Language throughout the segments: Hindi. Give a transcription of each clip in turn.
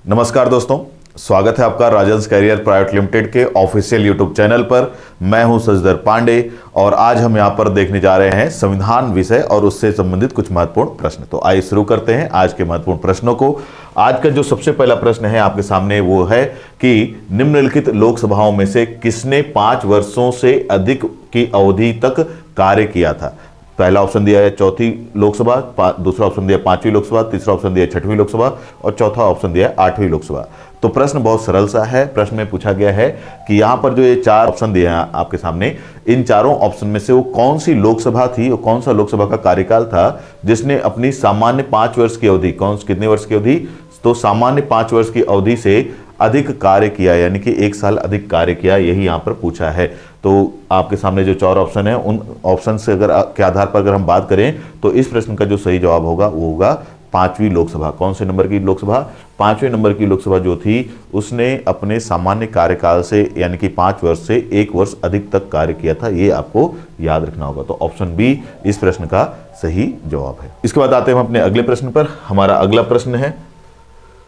नमस्कार दोस्तों, स्वागत है आपका राजंस कैरियर प्राइवेट लिमिटेड के ऑफिशियल यूट्यूब चैनल पर। मैं हूं सजदर पांडे और आज हम यहां पर देखने जा रहे हैं संविधान विषय और उससे संबंधित कुछ महत्वपूर्ण प्रश्न। तो आइए शुरू करते हैं आज के महत्वपूर्ण प्रश्नों को। आज का जो सबसे पहला प्रश्न है आपके सामने वो है कि निम्नलिखित लोकसभाओं में से किसने 5 वर्षों से अधिक की अवधि तक कार्य किया था। पहला ऑप्शन दिया है चौथी लोकसभा, दूसरा ऑप्शन दिया 5वीं लोकसभा, तीसरा ऑप्शन दिया 6वीं लोकसभा और चौथा ऑप्शन दिया 8वीं लोकसभा। तो प्रश्न बहुत सरल सा है। प्रश्न में पूछा गया है कि यहां पर जो ये 4 ऑप्शन दिए हैं आपके सामने, इन चारों ऑप्शन में से वो कौन सी लोकसभा थी और कौन सा लोकसभा का कार्यकाल था जिसने अपनी सामान्य 5 वर्ष की अवधि, कितने वर्ष की अवधि, तो सामान्य 5 वर्ष की अवधि से अधिक कार्य किया, यानी कि 1 साल अधिक कार्य किया, यही यहां पर पूछा है। तो आपके सामने जो 4 ऑप्शन है उन ऑप्शन से के आधार पर अगर हम बात करें तो इस प्रश्न का जो सही जवाब होगा वो होगा 5वीं लोकसभा। कौन से नंबर की लोकसभा? 5वें नंबर की लोकसभा जो थी उसने अपने सामान्य कार्यकाल से यानी कि 5 वर्ष से 1 वर्ष अधिक तक कार्य किया था। ये आपको याद रखना होगा। तो ऑप्शन बी इस प्रश्न का सही जवाब है। इसके बाद आते हैं हम अपने अगले प्रश्न पर। हमारा अगला प्रश्न है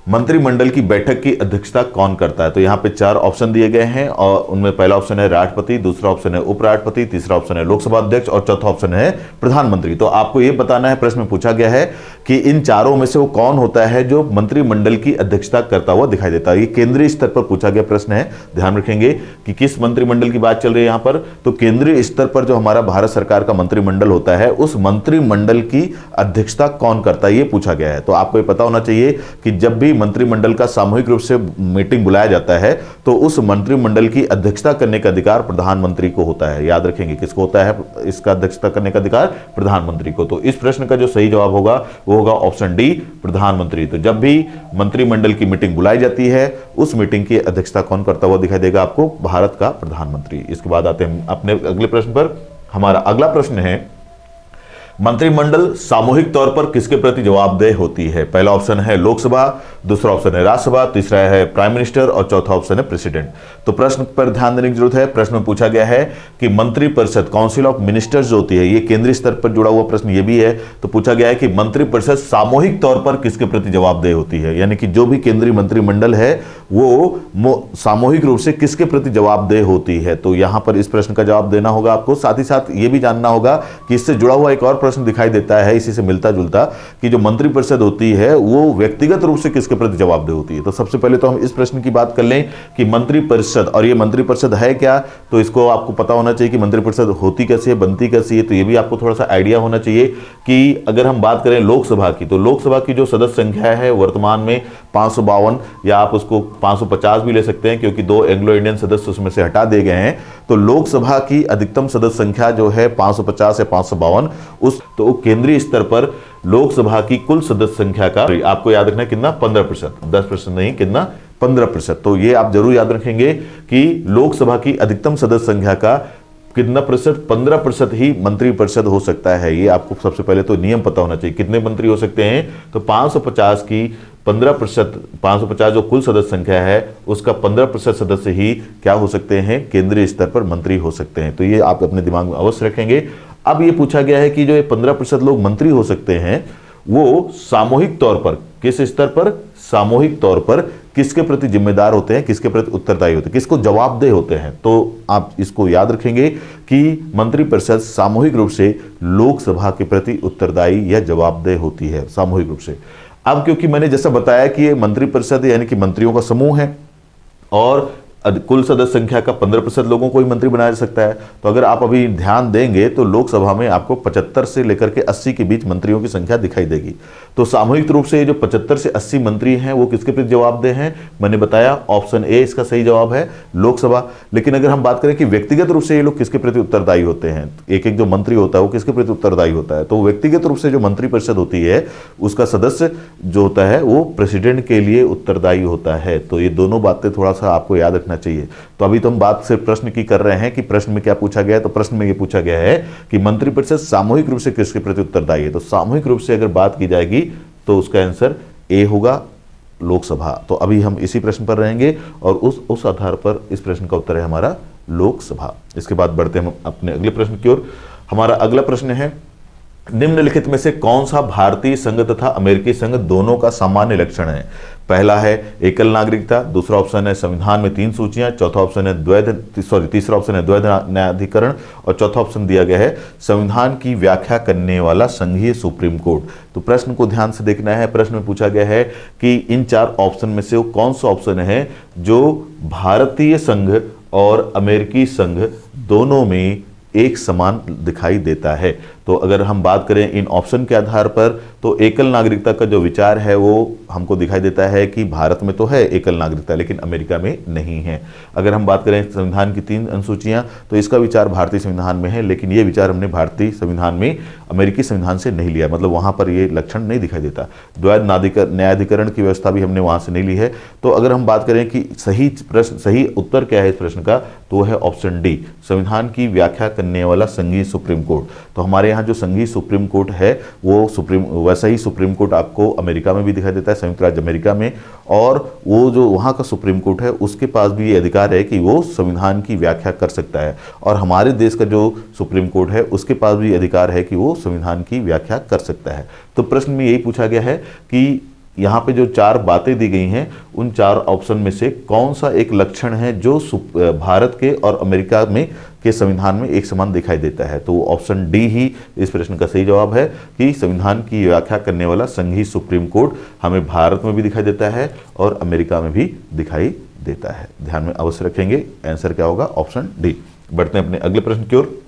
मंत्रिमंडल की बैठक की अध्यक्षता कौन करता है। तो यहाँ पे 4 ऑप्शन दिए गए हैं और उनमें पहला ऑप्शन है राष्ट्रपति, दूसरा ऑप्शन है उपराष्ट्रपति, तीसरा ऑप्शन है लोकसभा अध्यक्ष और चौथा ऑप्शन है प्रधानमंत्री। तो आपको यह बताना है, प्रश्न में पूछा गया है कि इन चारों में से वो कौन होता है जो मंत्रिमंडल की अध्यक्षता करता हुआ दिखाई देता है। ये केंद्रीय स्तर पर पूछा गया प्रश्न है। ध्यान रखेंगे कि किस मंत्रिमंडल की बात चल रही है यहाँ पर। तो केंद्रीय स्तर पर जो हमारा भारत सरकार का मंत्रिमंडल होता है उस मंत्रिमंडल की अध्यक्षता कौन करता है, ये पूछा गया है। तो आपको ये पता होना चाहिए कि जब भी मंत्रिमंडल का सामूहिक रूप से मीटिंग बुलाया जाता है तो उस मंत्रिमंडल की अध्यक्षता करने का अधिकार प्रधानमंत्री को होता है। याद रखेंगे किसको होता है इसका अध्यक्षता करने का अधिकार? प्रधानमंत्री को। तो इस प्रश्न का जो सही जवाब होगा वो होगा ऑप्शन डी, प्रधानमंत्री। तो जब भी मंत्रिमंडल की मीटिंग बुलाई जाती है उस मीटिंग की अध्यक्षता कौन करता हुआ दिखाई देगा आपको? भारत का प्रधानमंत्री। इसके बाद आते हैं अपने अगले प्रश्न पर। हमारा अगला प्रश्न है मंत्रिमंडल सामूहिक तौर पर किसके प्रति जवाबदेह होती है। पहला ऑप्शन है लोकसभा, दूसरा ऑप्शन है राज्यसभा, तीसरा है प्राइम मिनिस्टर और चौथा ऑप्शन है प्रेसिडेंट। तो प्रश्न पर ध्यान देने की जरूरत है। प्रश्न में पूछा गया है कि मंत्रिपरिषद, काउंसिल ऑफ मिनिस्टर्स जो होती है, ये केंद्रीय स्तर पर जुड़ा हुआ प्रश्न ये भी है। तो पूछा गया है कि मंत्रिपरिषद सामूहिक तौर पर किसके प्रति जवाबदेह होती है, यानी कि जो भी केंद्रीय मंत्रिमंडल है वो सामूहिक रूप से किसके प्रति जवाबदेह होती है। तो यहां पर इस प्रश्न का जवाब देना होगा आपको। साथ ही साथ ये भी जानना होगा कि इससे जुड़ा हुआ एक और प्रश्न दिखाई देता है इसी से मिलता जुलता, कि जो मंत्रिपरिषद होती है वो व्यक्तिगत रूप से किसके प्रति जवाबदेह होती है। तो सबसे पहले तो हम इस प्रश्न की बात कर लें कि मंत्रिपरिषद, और ये मंत्रिपरिषद है क्या, तो इसको आपको पता होना चाहिए कि मंत्रिपरिषद होती कैसी है, बनती कैसी है। तो ये भी आपको थोड़ा सा आइडिया होना चाहिए कि अगर हम बात करें लोकसभा की, तो लोकसभा की जो सदस्य संख्या है वर्तमान में 552, या आप उसको 550 भी ले सकते हैं क्योंकि 2 एंग्लो इंडियन सदस्य उसमें से हटा दिए गए हैं। तो लोकसभा की अधिकतम सदस्य संख्या जो है 550 या 552, तो केंद्रीय स्तर पर लोकसभा की कुल सदस्य संख्या का आपको याद रखना है कितना? 15%। 10% नहीं, कितना? 15%। तो ये आप जरूर याद रखेंगे कि लोकसभा की अधिकतम सदस्य संख्या का कितना प्रतिशत? 15% ही मंत्रिपरिषद हो सकता है। ये आपको सबसे पहले तो नियम पता होना चाहिए। कितने मंत्री हो सकते हैं? तो 550 की 15%, 550 जो कुल सदस्य संख्या है उसका 15% सदस्य ही क्या हो सकते हैं? केंद्रीय स्तर पर मंत्री हो सकते हैं। तो ये आप अपने दिमाग में अवश्य रखेंगे। अब ये पूछा गया है कि जो ये 15% लोग मंत्री हो सकते हैं वो सामूहिक तौर पर किस स्तर पर? सामूहिक तौर पर किसके प्रति जिम्मेदार होते हैं, किसके प्रति उत्तरदायी होते हैं, किसको जवाबदेह होते हैं। तो आप इसको याद रखेंगे कि मंत्रिपरिषद सामूहिक रूप से लोकसभा के प्रति उत्तरदायी या जवाबदेह होती है सामूहिक रूप से। अब क्योंकि मैंने जैसा बताया कि ये मंत्रिपरिषद यानी कि मंत्रियों का समूह है और कुल सदस्य संख्या का 15% लोगों को ही मंत्री बनाया जा सकता है। तो अगर आप अभी ध्यान देंगे तो लोकसभा में आपको 75 से लेकर के 80 के बीच मंत्रियों की संख्या दिखाई देगी। तो सामूहिक रूप से ये जो 75 से 80 मंत्री हैं वो किसके प्रति जवाबदेह हैं? मैंने बताया ऑप्शन ए इसका सही जवाब है, लोकसभा। लेकिन अगर हम बात करें कि व्यक्तिगत रूप से ये लोग किसके प्रति उत्तरदायी होते हैं, एक एक जो मंत्री होता है वो किसके प्रति उत्तरदायी होता है, तो व्यक्तिगत रूप से जो मंत्रिपरिषद होती है उसका सदस्य जो होता है वो प्रेसिडेंट के लिए उत्तरदायी होता है। तो ये दोनों बातें थोड़ा सा आपको याद रखना चाहिए। तो अभी तो हम बात सिर्फ प्रश्न की कर रहे हैं कि प्रश्न में क्या पूछा गया है। तो प्रश्न में ये पूछा गया है कि मंत्रिपरिषद सामूहिक रूप से किसके प्रति उत्तरदायी है। तो सामूहिक रूप से अगर बात की जाएगी तो उसका आंसर ए होगा, लोकसभा। तो अभी हम इसी प्रश्न पर रहेंगे और उस आधार पर इस प्रश्न का उत्तर है हमारा लोकसभा। इसके बाद बढ़ते हैं हम अपने अगले प्रश्न की ओर। हमारा अगला प्रश्न है निम्नलिखित में से कौन सा भारतीय संघ तथा अमेरिकी संघ दोनों का सामान्य लक्षण है? पहला है एकल नागरिकता, दूसरा ऑप्शन है संविधान में 3 सूचियां, चौथा ऑप्शन है तीसरा ऑप्शन है द्वैध न्यायाधिकरण और चौथा ऑप्शन दिया गया है संविधान की व्याख्या करने वाला संघीय सुप्रीम कोर्ट। तो प्रश्न को ध्यान से देखना है। प्रश्न में पूछा गया है कि इन 4 ऑप्शन में से वो कौन सा ऑप्शन है जो भारतीय संघ और अमेरिकी संघ दोनों में एक समान दिखाई देता है। तो अगर हम बात करें इन ऑप्शन के आधार पर, तो एकल नागरिकता का जो विचार है वो हमको दिखाई देता है कि भारत में तो है एकल नागरिकता, लेकिन अमेरिका में नहीं है। अगर हम बात करें संविधान की 3 अनुसूचियां, तो इसका विचार भारतीय संविधान में है, लेकिन ये विचार हमने भारतीय संविधान में अमेरिकी संविधान से नहीं लिया, मतलब वहां पर ये लक्षण नहीं दिखाई देता। द्वैध न्यायाधिकरण की व्यवस्था भी हमने वहां से नहीं ली है। तो अगर हम बात करें कि सही उत्तर क्या है इस प्रश्न का, तो वो है ऑप्शन डी, संविधान की व्याख्या करने वाला संघीय सुप्रीम कोर्ट। तो हमारे यहाँ जो संघीय सुप्रीम कोर्ट है वो वैसा ही सुप्रीम कोर्ट आपको अमेरिका में भी दिखाई देता है, संयुक्त राज्य अमेरिका में। और वो जो वहाँ का सुप्रीम कोर्ट है उसके पास भी ये अधिकार है कि वो संविधान की व्याख्या कर सकता है, और हमारे देश का जो सुप्रीम कोर्ट है उसके पास भी अधिकार है कि वो संविधान की व्याख्या कर सकता है। तो प्रश्न में यही पूछा गया है कि यहाँ पे जो 4 बातें दी गई हैं उन 4 ऑप्शन में से कौन सा एक लक्षण है जो भारत के और अमेरिका में के संविधान में एक समान दिखाई देता है। तो ऑप्शन डी ही इस प्रश्न का सही जवाब है कि संविधान की व्याख्या करने वाला संघीय सुप्रीम कोर्ट हमें भारत में भी दिखाई देता है और अमेरिका में भी दिखाई देता है। ध्यान में अवश्य रखेंगे, आंसर क्या होगा? Option D. बढ़ते हैं अपने अगले प्रश्न की ओर।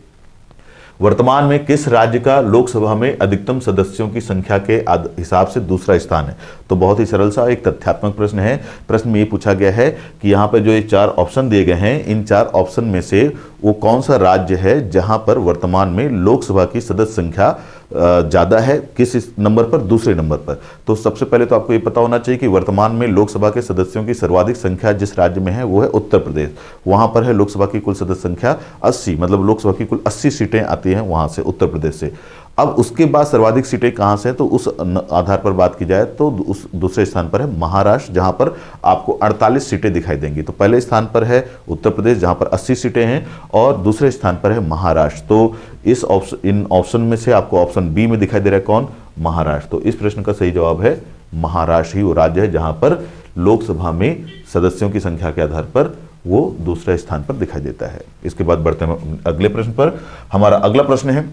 वर्तमान में किस राज्य का लोकसभा में अधिकतम सदस्यों की संख्या के हिसाब से दूसरा स्थान है? तो बहुत ही सरल सा एक तथ्यात्मक प्रश्न है। प्रश्न में ये पूछा गया है कि यहाँ पर जो ये 4 ऑप्शन दिए गए हैं, इन 4 ऑप्शन में से वो कौन सा राज्य है जहां पर वर्तमान में लोकसभा की सदस्य संख्या ज़्यादा है, किस नंबर पर? दूसरे नंबर पर। तो सबसे पहले तो आपको ये पता होना चाहिए कि वर्तमान में लोकसभा के सदस्यों की सर्वाधिक संख्या जिस राज्य में है वो है उत्तर प्रदेश। वहां पर है लोकसभा की कुल सदस्य संख्या 80, मतलब लोकसभा की कुल 80 सीटें आती हैं वहां से, उत्तर प्रदेश से। अब उसके बाद सर्वाधिक सीटें कहां से हैं, तो उस आधार पर बात की जाए तो उस दूसरे स्थान पर है महाराष्ट्र, जहां पर आपको 48 सीटें दिखाई देंगी। तो पहले स्थान पर है उत्तर प्रदेश जहां पर 80 सीटें हैं, और दूसरे स्थान पर है महाराष्ट्र। तो इन ऑप्शन में से आपको ऑप्शन बी में दिखाई दे रहा है कौन? महाराष्ट्र। तो इस प्रश्न का सही जवाब है महाराष्ट्र ही वो राज्य है जहां पर लोकसभा में सदस्यों की संख्या के आधार पर वो दूसरे स्थान पर दिखाई देता है। इसके बाद बढ़ते हैं अगले प्रश्न पर। हमारा अगला प्रश्न है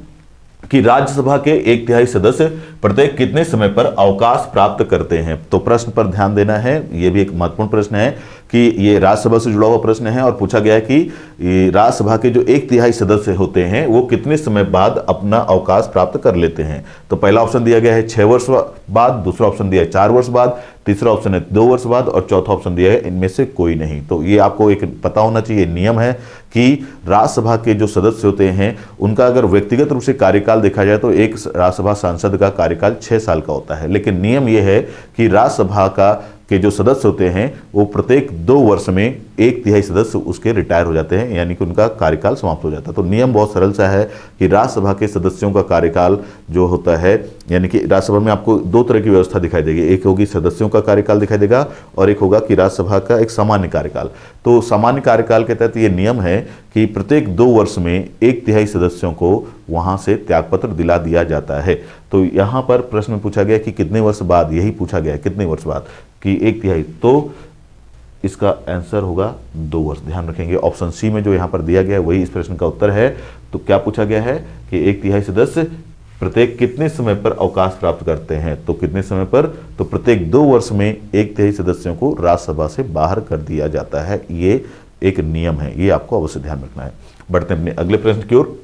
कि राज्यसभा के 1/3 सदस्य प्रत्येक कितने समय पर अवकाश प्राप्त करते हैं? तो प्रश्न पर ध्यान देना है, यह भी एक महत्वपूर्ण प्रश्न है कि ये राज्यसभा से जुड़ा हुआ प्रश्न है, और पूछा गया है कि राज्यसभा के जो 1/3 सदस्य होते हैं वो कितने समय बाद अपना अवकाश प्राप्त कर लेते हैं। तो पहला ऑप्शन दिया गया है 6 वर्ष बाद, दूसरा ऑप्शन दिया है 4 वर्ष बाद, तीसरा ऑप्शन है 2 वर्ष बाद, और चौथा ऑप्शन दिया है इनमें से कोई नहीं। तो ये आपको एक पता होना चाहिए, नियम है कि राज्यसभा के जो सदस्य होते हैं उनका अगर व्यक्तिगत रूप से कार्यकाल देखा जाए तो एक राज्यसभा सांसद का कार्यकाल 6 साल का होता है, लेकिन नियम यह है कि राज्यसभा के जो सदस्य होते हैं वो प्रत्येक 2 वर्ष में 1/3 सदस्य उसके रिटायर हो जाते हैं, यानी कि उनका कार्यकाल समाप्त हो जाता है। तो नियम बहुत सरल सा है कि राज्यसभा के सदस्यों का कार्यकाल जो होता है, यानी कि राज्यसभा में आपको 2 तरह की व्यवस्था दिखाई देगी, एक होगी सदस्यों का कार्यकाल दिखाई देगा और एक होगा कि राज्यसभा का एक सामान्य कार्यकाल। तो सामान्य कार्यकाल के तहत ये नियम है कि प्रत्येक 2 वर्ष में 1/3 सदस्यों को वहां से त्यागपत्र दिला दिया जाता है। तो यहां पर प्रश्न पूछा गया कि कितने वर्ष बाद, यही पूछा गया है कितने वर्ष बाद कि 1/3, तो इसका आंसर होगा 2 वर्ष। ध्यान रखेंगे, ऑप्शन सी में जो यहां पर दिया गया है वही इस प्रश्न का उत्तर है। तो क्या पूछा गया है कि 1/3 सदस्य प्रत्येक कितने समय पर अवकाश प्राप्त करते हैं? तो कितने समय पर? तो प्रत्येक 2 वर्ष में 1/3 सदस्यों को राज्यसभा से बाहर कर दिया जाता है। ये एक नियम है, ये आपको अवश्य ध्यान रखना है। बढ़ते हैं अपने अगले प्रश्न की ओर।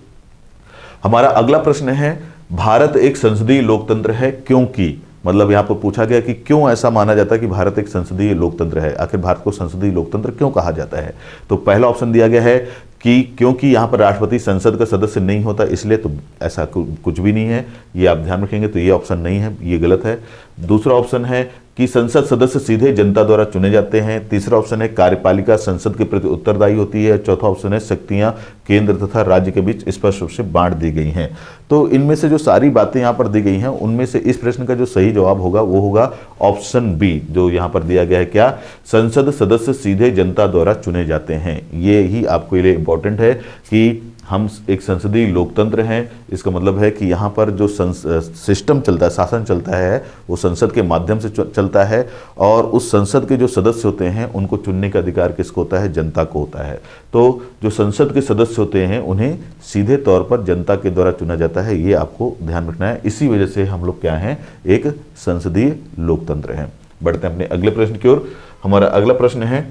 हमारा अगला प्रश्न है, भारत एक संसदीय लोकतंत्र है क्योंकि, मतलब यहां पर पूछा गया कि क्यों ऐसा माना जाता है कि भारत एक संसदीय लोकतंत्र है, आखिर भारत को संसदीय लोकतंत्र क्यों कहा जाता है? तो पहला ऑप्शन दिया गया है कि क्योंकि यहां पर राष्ट्रपति संसद का सदस्य नहीं होता इसलिए, तो ऐसा कुछ भी नहीं है, ये आप ध्यान रखेंगे। तो ये ऑप्शन नहीं है, ये गलत है। दूसरा ऑप्शन है कि संसद सदस्य सीधे जनता द्वारा चुने जाते हैं। तीसरा ऑप्शन है कार्यपालिका संसद के प्रति उत्तरदायी होती है। चौथा ऑप्शन है शक्तियां केंद्र तथा राज्य के बीच स्पष्ट रूप से बांट दी गई हैं। तो इनमें से जो सारी बातें यहाँ पर दी गई हैं उनमें से इस प्रश्न का जो सही जवाब होगा वो होगा ऑप्शन बी, जो यहाँ पर दिया गया है क्या, संसद सदस्य सीधे जनता द्वारा चुने जाते हैं। ये ही आपके लिए इंपॉर्टेंट है कि हम एक संसदीय लोकतंत्र हैं। इसका मतलब है कि यहाँ पर जो सिस्टम चलता है, शासन चलता है, वो संसद के माध्यम से चलता है और उस संसद के जो सदस्य होते हैं उनको चुनने का अधिकार किसको होता है, जनता को होता है। तो जो संसद के सदस्य होते हैं उन्हें सीधे तौर पर जनता के द्वारा चुना जाता है, ये आपको ध्यान रखना है। इसी वजह से हम लोग क्या हैं, एक संसदीय लोकतंत्र हैं। बढ़ते हैं अपने अगले प्रश्न की ओर। हमारा अगला प्रश्न है,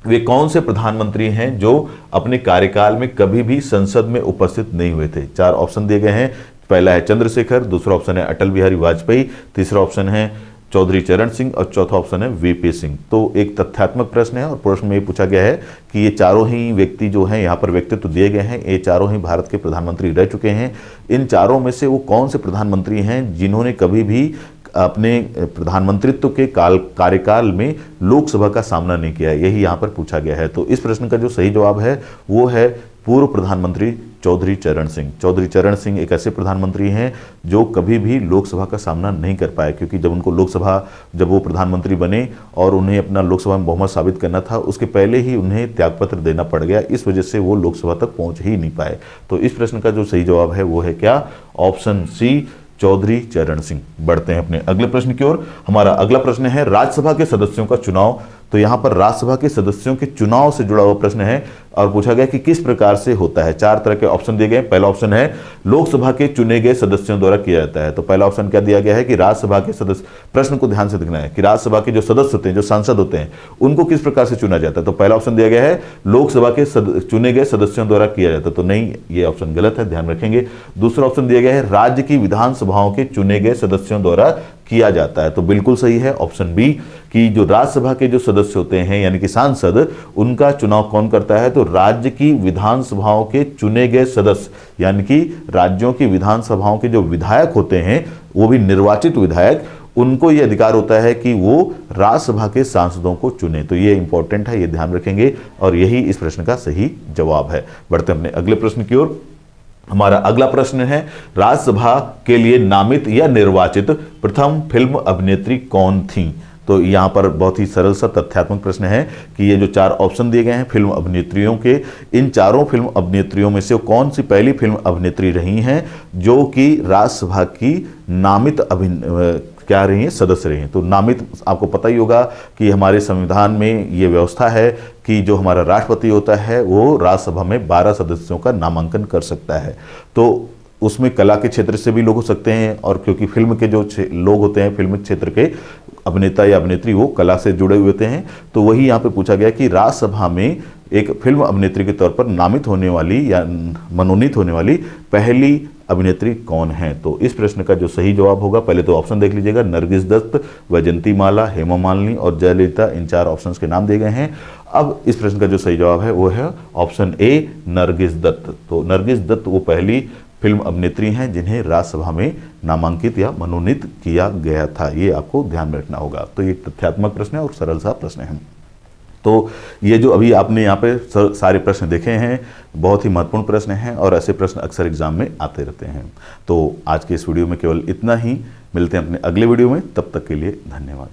वे कौन से प्रधानमंत्री हैं जो अपने कार्यकाल में कभी भी संसद में उपस्थित नहीं हुए थे। 4 ऑप्शन दिए गए हैं। पहला है चंद्रशेखर, दूसरा ऑप्शन है अटल बिहारी वाजपेयी, तीसरा ऑप्शन है चौधरी चरण सिंह और चौथा ऑप्शन है वीपी सिंह। तो एक तथ्यात्मक प्रश्न है और प्रश्न में ये पूछा गया है कि ये चारों ही व्यक्ति जो हैं, यहाँ पर व्यक्तित्व दिए गए हैं, ये चारों ही भारत के प्रधानमंत्री रह चुके हैं। इन चारों में से वो कौन से प्रधानमंत्री हैं जिन्होंने कभी भी अपने प्रधानमंत्रित्व के कार्यकाल में लोकसभा का सामना नहीं किया, यही यहाँ पर पूछा गया है। तो इस प्रश्न का जो सही जवाब है वो है पूर्व प्रधानमंत्री चौधरी चरण सिंह। चौधरी चरण सिंह एक ऐसे प्रधानमंत्री हैं जो कभी भी लोकसभा का सामना नहीं कर पाए, क्योंकि जब वो प्रधानमंत्री बने और उन्हें अपना लोकसभा में बहुमत साबित करना था, उसके पहले ही उन्हें त्यागपत्र देना पड़ गया। इस वजह से वो लोकसभा तक पहुंच ही नहीं पाए। तो इस प्रश्न का जो सही जवाब है वो है क्या, ऑप्शन सी, चौधरी चरण सिंह। बढ़ते हैं अपने अगले प्रश्न की ओर। हमारा अगला प्रश्न है राज्यसभा के सदस्यों का चुनाव। तो यहां पर राज्यसभा के सदस्यों के चुनाव से जुड़ा हुआ प्रश्न है और पूछा गया कि किस प्रकार से होता है। 4 तरह के ऑप्शन दिए गए। पहला ऑप्शन है लोकसभा के चुने गए सदस्यों द्वारा किया जाता है। तो पहला ऑप्शन क्या दिया गया है कि राज्यसभा के सदस्य, प्रश्न को ध्यान से देखना है कि राज्यसभा के जो सदस्य होते हैं, जो सांसद होते हैं, उनको किस प्रकार से चुना जाता है। तो पहला ऑप्शन दिया गया है लोकसभा के चुने गए सदस्यों द्वारा किया जाता है। तो नहीं, ये ऑप्शन गलत है, ध्यान रखेंगे। दूसरा ऑप्शन दिया गया है राज्य की विधानसभाओं के चुने गए सदस्यों द्वारा किया जाता है। तो बिल्कुल सही है ऑप्शन बी कि जो राज्यसभा के जो सदस्य होते हैं यानी कि सांसद, उनका चुनाव कौन करता है, तो राज्य की विधानसभाओं के चुने गए सदस्य यानी कि राज्यों की विधानसभाओं के जो विधायक होते हैं, वो भी निर्वाचित विधायक, उनको ये अधिकार होता है कि वो राज्यसभा के सांसदों को चुने। तो ये इंपॉर्टेंट है, ये ध्यान रखेंगे और यही इस प्रश्न का सही जवाब है। बढ़ते हैं अपने अगले प्रश्न की ओर। हमारा अगला प्रश्न है राज्यसभा के लिए नामित या निर्वाचित प्रथम फिल्म अभिनेत्री कौन थी। तो यहाँ पर बहुत ही सरल सा तथ्यात्मक प्रश्न है कि ये जो 4 ऑप्शन दिए गए हैं फिल्म अभिनेत्रियों के, इन चारों फिल्म अभिनेत्रियों में से कौन सी पहली फिल्म अभिनेत्री रही हैं जो कि राज्यसभा की नामित क्या रही हैं, सदस्य रही हैं। तो नामित, आपको पता ही होगा कि हमारे संविधान में ये व्यवस्था है कि जो हमारा राष्ट्रपति होता है वो राज्यसभा में 12 सदस्यों का नामांकन कर सकता है। तो उसमें कला के क्षेत्र से भी लोग हो सकते हैं और क्योंकि फिल्म के जो लोग होते हैं, फिल्म क्षेत्र के अभिनेता या अभिनेत्री, वो कला से जुड़े हुए होते हैं। तो वही यहाँ पे पूछा गया कि राज्यसभा में एक फिल्म अभिनेत्री के तौर पर नामित होने वाली या मनोनीत होने वाली पहली अभिनेत्री कौन है। तो इस प्रश्न का जो सही जवाब होगा, पहले तो ऑप्शन देख लीजिएगा, नरगिस दत्त, वैजंती माला, हेमा मालिनी और जयललिता। इन 4 ऑप्शंस के नाम दिए गए हैं। अब इस प्रश्न का जो सही जवाब है वो है ऑप्शन ए, नरगिस दत्त। तो नरगिस दत्त वो पहली फिल्म अभिनेत्री हैं जिन्हें राज्यसभा में नामांकित या मनोनीत किया गया था। ये आपको ध्यान में रखना होगा। तो ये तथ्यात्मक प्रश्न है और सरल सा प्रश्न है। तो ये जो अभी आपने यहाँ पे सारे प्रश्न देखे हैं, बहुत ही महत्वपूर्ण प्रश्न हैं और ऐसे प्रश्न अक्सर एग्जाम में आते रहते हैं। तो आज के इस वीडियो में केवल इतना ही। मिलते हैं अपने अगले वीडियो में, तब तक के लिए धन्यवाद।